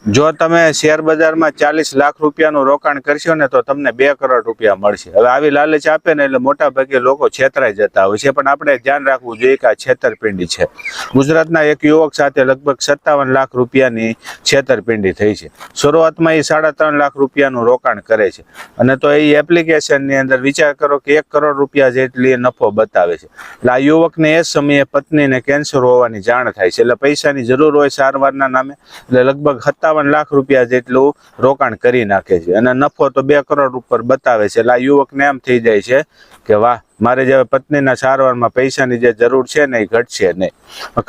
જો તમે શેર બજારમાં 40 લાખ રૂપિયાનું રોકાણ કરશો ને તો તમને 2 કરોડ રૂપિયા મળશે। હવે આવી લાલચ આપે ને એટલે મોટા ભાગે લોકો છેતરાઈ જતા હોય છે, પણ આપણે ધ્યાન રાખવું જોઈએ કે આ છેતરપિંડી છે। ગુજરાતના એક યુવક સાથે લગભગ 57 લાખ રૂપિયાની છેતરપિંડી થઈ છે। શરૂઆતમાં એ 3.5 લાખ રૂપિયાનું રોકાણ કરે છે અને તો એ એપ્લિકેશનની અંદર વિચાર કરો કે 1 કરોડ રૂપિયા જેટલી નફો બતાવે છે। એટલે આ યુવકને એ સમયે પત્નીને કેન્સર હોવાની જાણ થાય છે, એટલે પૈસાની જરૂર હોય સારવારના નામે, એટલે લગભગ 57 લાખ રૂપિયા જેટલું રોકાણ કરી નાખે છે અને નફો તો 2 કરોડ ઉપર બતાવે છે। એટલે આ યુવકને એમ થઈ જાય છે કે વાહ, મારે જે પત્નીના સારવારમાં પૈસાની જે જરૂર છે ને એ ઘટશે નહીં।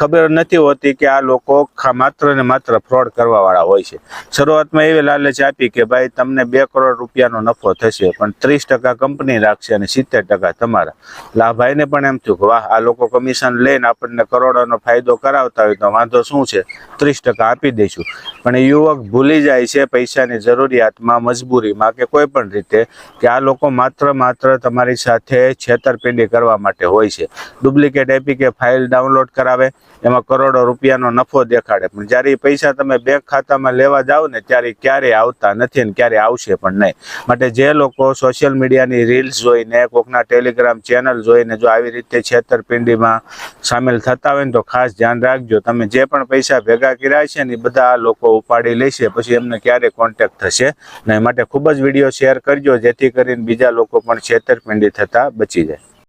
ખબર નથી હોતી કે આ લોકો માત્ર ને માત્ર ફ્રોડ કરવાવાળા હોય છે। શરૂઆતમાં એવી લાલચ આપી કે ભાઈ તમને 2 કરોડ રૂપિયાનો નફો થશે, પણ 30% કંપની રાખશે અને 70% તમારા। એટલે આ ભાઈને પણ એમ થયું કે વાહ, આ લોકો કમિશન લઈને આપણને કરોડોનો ફાયદો કરાવતા હોય તો વાંધો શું છે, 30% આપી દઈશું। પણ એ યુવક ભૂલી જાય છે પૈસાની જરૂરિયાતમાં, મજબૂરીમાં કે કોઈ પણ રીતે કે આ લોકો માત્ર તમારી સાથે છેતરપિંડી કરવા માટે હોય છે। ડુપ્લિકેટ એપીકે ફાઇલ ડાઉનલોડ કરાવે, એમાં કરોડો રૂપિયાનો નફો દેખાડે, પણ જ્યારે એ પૈસા તમે બેંક ખાતામાં લેવા જાઓ ને ત્યારે ક્યારેય આવતા નથી અને ક્યારે આવશે પણ નહીં। માટે જે લોકો સોશિયલ મીડિયાની રીલ્સ જોઈને, કોકના ટેલિગ્રામ ચેનલ જોઈને જો આવી રીતે છેતરપિંડીમાં સામેલ થતા હોય ને તો ખાસ ધ્યાન રાખજો। તમે જે પણ પૈસા ભેગા કર્યા છે ને એ બધા આ લોકો ઉપાડી લેશે, પછી એમને ક્યારે કોન્ટેક્ટ થશે નહીં। માટે ખૂબ જ વિડીયો શેર કરજો જેથી કરીને બીજા લોકો પણ છેતરપિંડી થતા બચી જાય।